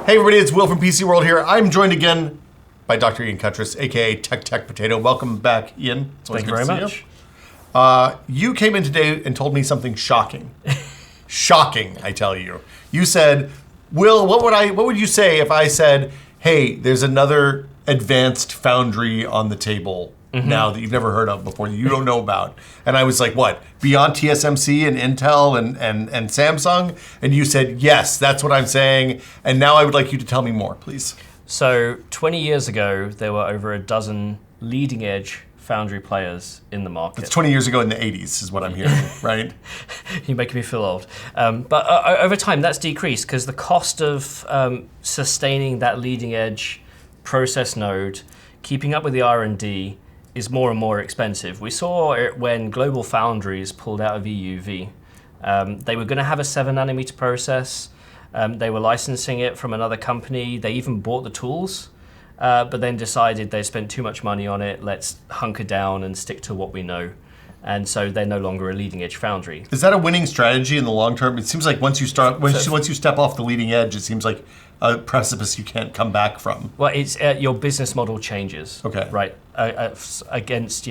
Hey everybody, it's Will from PC World here. I'm joined again by Dr. Ian Cutress, aka Tech Potato. Welcome back, Ian. It's always Thank you good very to see much. You came in today and told me something shocking. Shocking, I tell you. You said, Will, what would you say if I said, hey, there's another advanced foundry on the table now that you've never heard of before, that you don't know about? And I was like, what? Beyond TSMC and Intel and Samsung? And you said, yes, that's what I'm saying. And now I would like you to tell me more, please. So 20 years ago, there were over a dozen leading edge foundry players in the market. It's 20 years ago in the 80s is what I'm hearing, right? You're making me feel old. But over time, that's decreased because the cost of sustaining that leading edge process node, keeping up with the R&D, is more and more expensive. We saw it when Global Foundries pulled out of EUV. They were going to have a 7 nanometer process. They were licensing it from another company. They even bought the tools, but then decided they spent too much money on it. Let's hunker down and stick to what we know. And so they're no longer a leading edge foundry. Is that a winning strategy in the long term? It seems like once you step off the leading edge, it seems like a precipice you can't come back from. Well, it's your business model changes. Okay. Right, against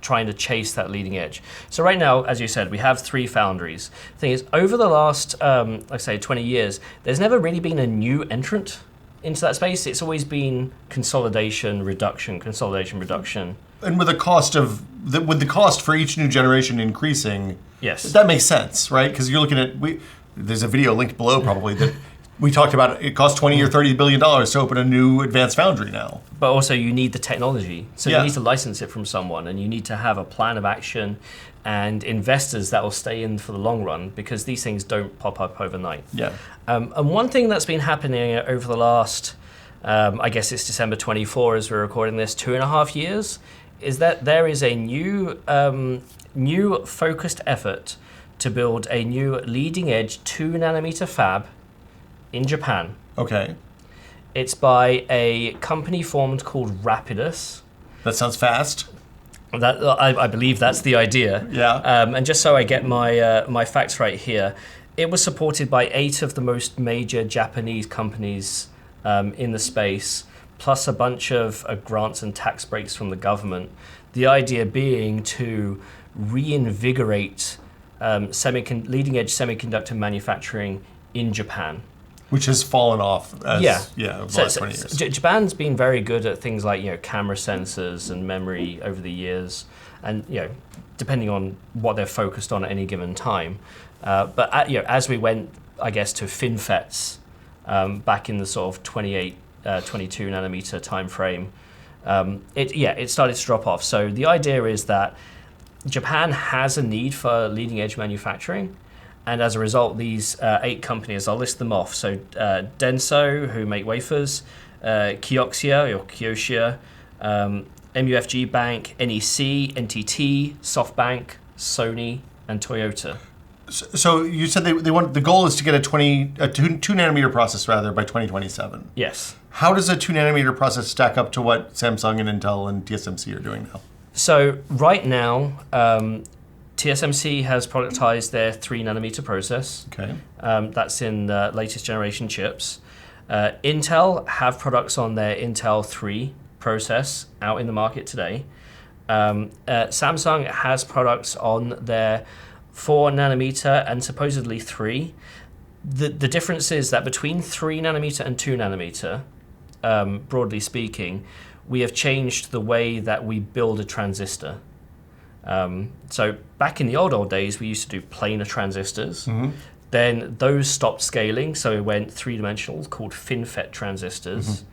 trying to chase that leading edge. So right now, as you said, we have 3 foundries. The thing is, over the last, like say, 20 years, there's never really been a new entrant into that space. It's always been consolidation, reduction, consolidation, reduction. And with the cost for each new generation increasing, Yes. that makes sense, right? Because you're looking at there's a video linked below probably that we talked about. It costs $20 or $30 billion to open a new advanced foundry now. But also you need the technology. So Yeah. you need to license it from someone, and you need to have a plan of action and investors that will stay in for the long run, because these things don't pop up overnight. Yeah. And one thing that's been happening over the last, I guess it's December 24 as we're recording this, 2.5 years, is that there is a new focused effort to build a new leading edge 2 nanometer fab in Japan. Okay. It's by a company formed called Rapidus. That sounds fast. That I believe that's the idea. Yeah. And just so I get my facts right here, it was supported by 8 of the most major Japanese companies in the space, plus a bunch of grants and tax breaks from the government. The idea being to reinvigorate leading edge semiconductor manufacturing in Japan. Which has fallen off over the last 20 years. Japan's been very good at things like camera sensors and memory over the years, and depending on what they're focused on at any given time. But as we went, I guess, to FinFETs back in the sort of 22 nanometer time frame, it started to drop off. So the idea is that Japan has a need for leading edge manufacturing. And as a result, these 8 companies, I'll list them off. So Denso, who make wafers, Kioxia, MUFG Bank, NEC, NTT, SoftBank, Sony, and Toyota. So you said they want, the goal is to get a 2 nanometer process rather by 2027. Yes. How does a 2 nanometer process stack up to what Samsung and Intel and TSMC are doing now? So right now, TSMC has productized their 3 nanometer process. Okay. That's in the latest generation chips. Intel have products on their Intel 3 process out in the market today. Samsung has products on their 4 nanometer and supposedly 3. The difference is that between 3 nanometer and 2 nanometer, broadly speaking, we have changed the way that we build a transistor. So back in the old days, we used to do planar transistors. Mm-hmm. Then those stopped scaling, so we went 3-dimensional, called FinFET transistors.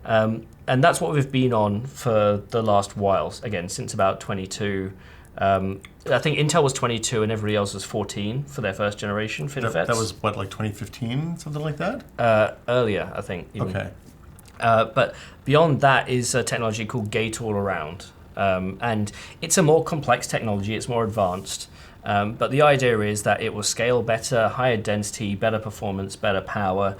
Mm-hmm. And that's what we've been on for the last while, again, since about 22. I think Intel was 22 and everybody else was 14 for their first generation FinFETs. That was, what, like 2015, something like that? Earlier, I think. Even. Okay. But beyond that is a technology called Gate-All-Around. And it's a more complex technology, it's more advanced. But the idea is that it will scale better, higher density, better performance, better power.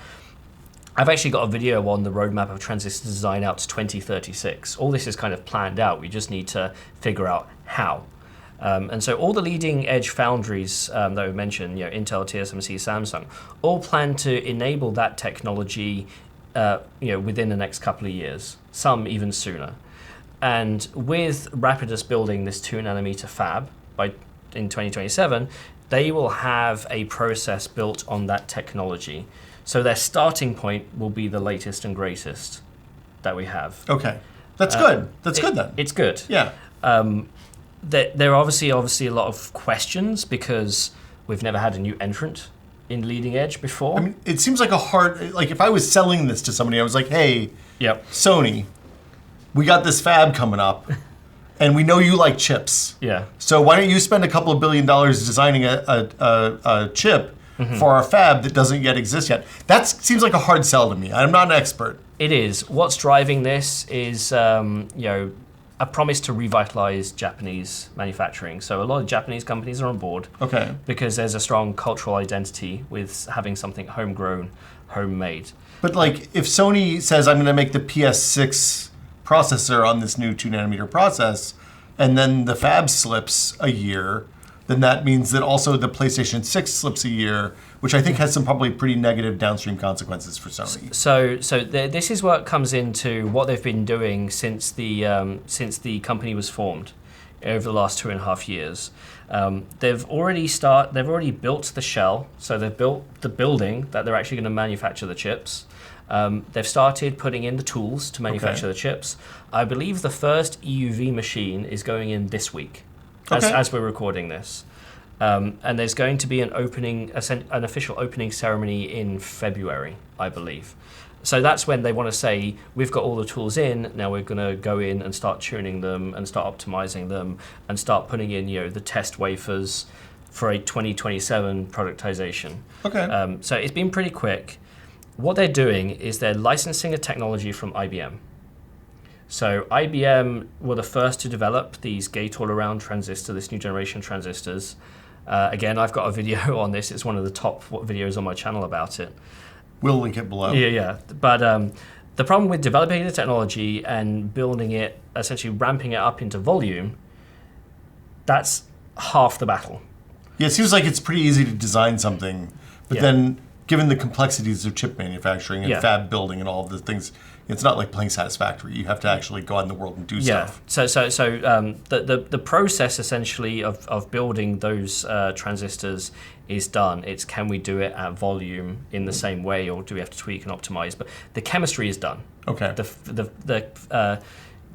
I've actually got a video on the roadmap of transistor design out to 2036. All this is kind of planned out. We just need to figure out how. And so all the leading edge foundries that we mentioned, Intel, TSMC, Samsung, all plan to enable that technology within the next couple of years, some even sooner. And with Rapidus building this 2 nanometer fab in 2027, they will have a process built on that technology. So their starting point will be the latest and greatest that we have. Okay. That's good. That's good then. It's good. Yeah. There are obviously a lot of questions because we've never had a new entrant in leading edge before. I mean, it seems like if I was selling this to somebody, I was like, hey, Sony, we got this fab coming up, and we know you like chips. Yeah. So why don't you spend a couple of $1 billion designing a chip for our fab that doesn't yet exist yet? That seems like a hard sell to me. I'm not an expert. It is. What's driving this is, a promise to revitalize Japanese manufacturing. So a lot of Japanese companies are on board. Okay. Because there's a strong cultural identity with having something homegrown, homemade. But if Sony says, I'm going to make the PS6 processor on this new 2 nanometer process, and then the fab slips a year, then that means that also the PlayStation 6 slips a year, which I think has some probably pretty negative downstream consequences for Sony. This is what comes into what they've been doing since the company was formed over the last 2.5 years. They've already built the shell, so they've built the building that they're actually going to manufacture the chips. They've started putting in the tools to manufacture the chips. I believe the first EUV machine is going in this week, as we're recording this. And there's going to be an official opening ceremony in February, I believe. So that's when they want to say, we've got all the tools in, now we're going to go in and start tuning them and start optimizing them and start putting in the test wafers for a 2027 productization. Okay. So it's been pretty quick. What they're doing is they're licensing a technology from IBM. So IBM were the first to develop these gate-all-around transistors, this new generation transistors. Again, I've got a video on this. It's one of the top videos on my channel about it. We'll link it below. Yeah. But the problem with developing the technology and building it, essentially ramping it up into volume, that's half the battle. Yeah, it seems like it's pretty easy to design something, but then given the complexities of chip manufacturing and fab building and all of the things, it's not like playing Satisfactory. You have to actually go out in the world and do stuff. So the process essentially of building those transistors is done. It's can we do it at volume in the same way, or do we have to tweak and optimize? But the chemistry is done. Okay. The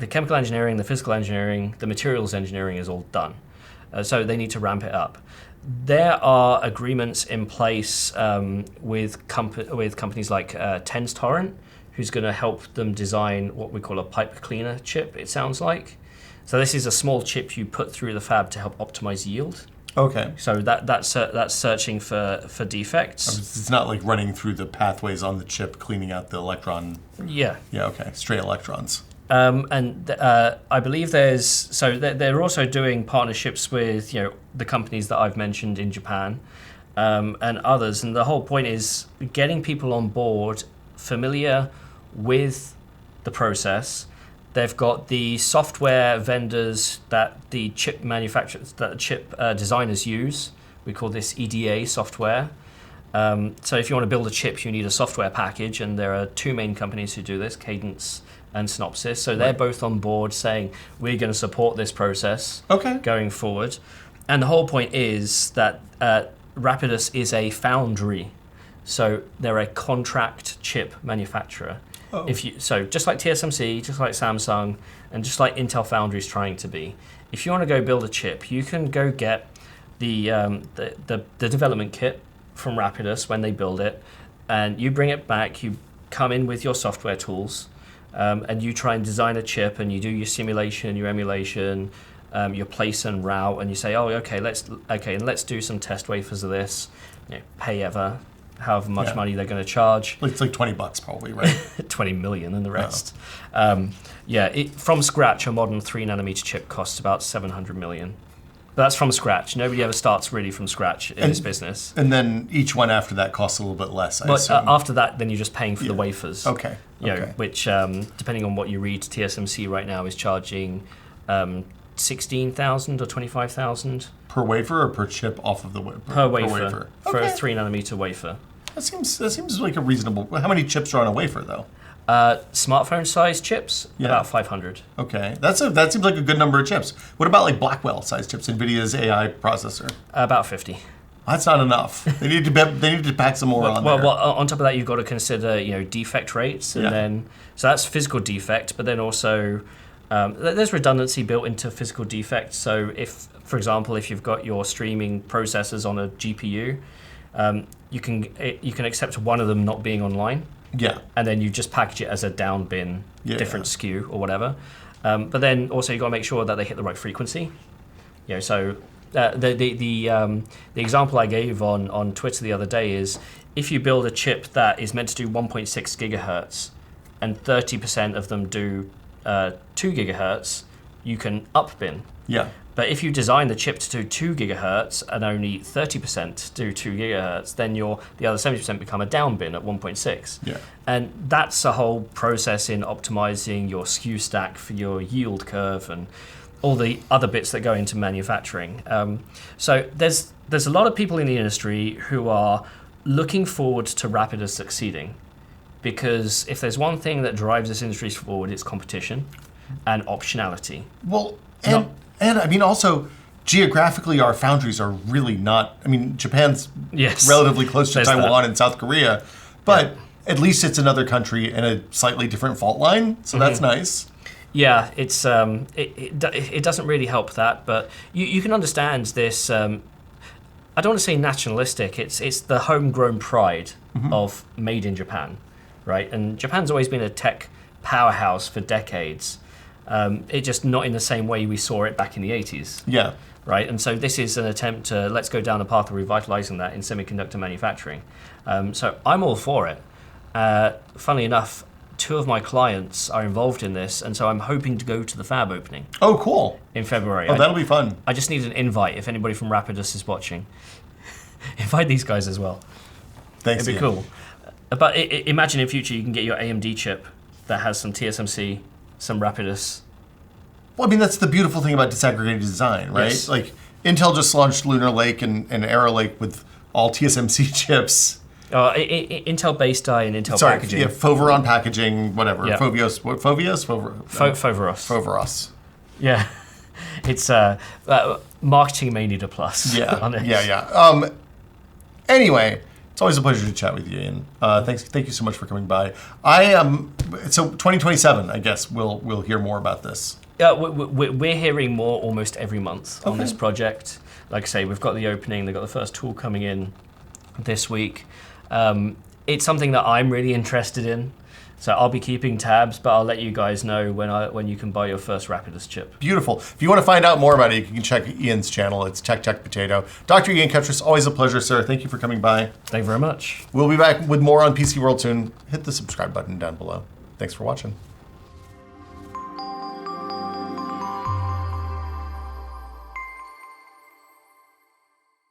chemical engineering, the physical engineering, the materials engineering is all done. So they need to ramp it up. There are agreements in place with companies like TensTorrent, who's going to help them design what we call a pipe cleaner chip, it sounds like. So this is a small chip you put through the fab to help optimize yield. Okay. So that's searching for defects. It's not like running through the pathways on the chip, cleaning out the electron. Yeah. Yeah, okay. Straight electrons. I believe they're also doing partnerships with the companies that I've mentioned in Japan and others, and the whole point is getting people on board familiar with the process. They've got the software vendors that the chip manufacturers, that the chip designers use. We call this EDA software. So if you want to build a chip, you need a software package, and there are two main companies who do this, Cadence and Synopsys. So they're both on board saying, we're going to support this process going forward. And the whole point is that Rapidus is a foundry. So they're a contract chip manufacturer. So just like TSMC, just like Samsung, and just like Intel Foundry is trying to be, if you want to go build a chip, you can go get the development kit from Rapidus when they build it, and you bring it back, you come in with your software tools, and you try and design a chip, and you do your simulation, your emulation, your place and route, and you say, let's do some test wafers of this, pay however much money they're going to charge. It's like $20 probably, right? 20 million and the rest. From scratch, a modern 3 nanometer chip costs about 700 million. But that's from scratch. Nobody ever starts really from scratch in this business. And then each one after that costs a little bit less, I assume. After that, then you're just paying for the wafers. Okay. Which, depending on what you read, TSMC right now is charging 16,000 or 25,000 Per wafer or per chip off of the wafer? per wafer for a Okay. 3 nanometer wafer. That seems like a reasonable. How many chips are on a wafer though? Smartphone size chips, Yeah. about 500. Okay, that seems like a good number of chips. What about like Blackwell size chips, NVIDIA's AI processor? About 50. That's not enough. They need to pack some more on there. Well, on top of that, you've got to consider, defect rates, and Yeah. then so that's physical defect, but then also there's redundancy built into physical defect. So if, for example, if you've got your streaming processors on a GPU, you can accept one of them not being online, Yeah, and then you just package it as a down bin, different SKU or whatever. But then also you got to make sure that they hit the right frequency. So the example I gave on Twitter the other day is if you build a chip that is meant to do 1.6 gigahertz and 30% of them do 2 gigahertz, you can up bin. yeah, But if you design the chip to do 2 gigahertz and only 30% do 2 gigahertz, then the other 70% become a down bin at 1.6. yeah. And that's a whole process in optimizing your SKU stack for your yield curve and all the other bits that go into manufacturing. So there's a lot of people in the industry who are looking forward to Rapidus succeeding, because if there's one thing that drives this industry forward, it's competition and optionality. Well, and I mean also geographically, our foundries are really not. I mean, Japan's Yes. relatively close to There's Taiwan and South Korea, but at least it's another country and a slightly different fault line, so that's nice. Yeah, it's it doesn't really help that, but you can understand this. I don't want to say nationalistic. It's the homegrown pride of made in Japan, right? And Japan's always been a tech powerhouse for decades. It just not in the same way we saw it back in the 80s. Yeah. Right, and so this is an attempt to let's go down the path of revitalizing that in semiconductor manufacturing. So I'm all for it. Funnily enough, 2 of my clients are involved in this, and so I'm hoping to go to the fab opening Oh, cool. in February. Oh, that'll be fun. I just need an invite if anybody from Rapidus is watching. Invite these guys as well. Thanks. It'd be Ian. cool. But imagine in future you can get your AMD chip that has some TSMC, some Rapidus. Well, I mean, that's the beautiful thing about disaggregated design, right? Yes. Like, Intel just launched Lunar Lake and Arrow Lake with all TSMC chips. Intel base die and Intel Sorry, packaging. yeah, Foveron packaging, whatever. Yeah. Foveros? Foveros. Foveros. Yeah. It's marketing may need a plus. Yeah, on it. yeah. Anyway, it's always a pleasure to chat with you, Ian. Thank you so much for coming by. So 2027, I guess we'll hear more about this. Yeah, we're hearing more almost every month on Okay. this project. Like I say, we've got the opening, they've got the first tool coming in this week. It's something that I'm really interested in, so I'll be keeping tabs, but I'll let you guys know when you can buy your first Rapidus chip. Beautiful. If you want to find out more about it, you can check Ian's channel. It's Tech Potato. Dr. Ian Ketras, always a pleasure, sir. Thank you for coming by. Thank you very much. We'll be back with more on PC World soon. Hit the subscribe button down below. Thanks for watching.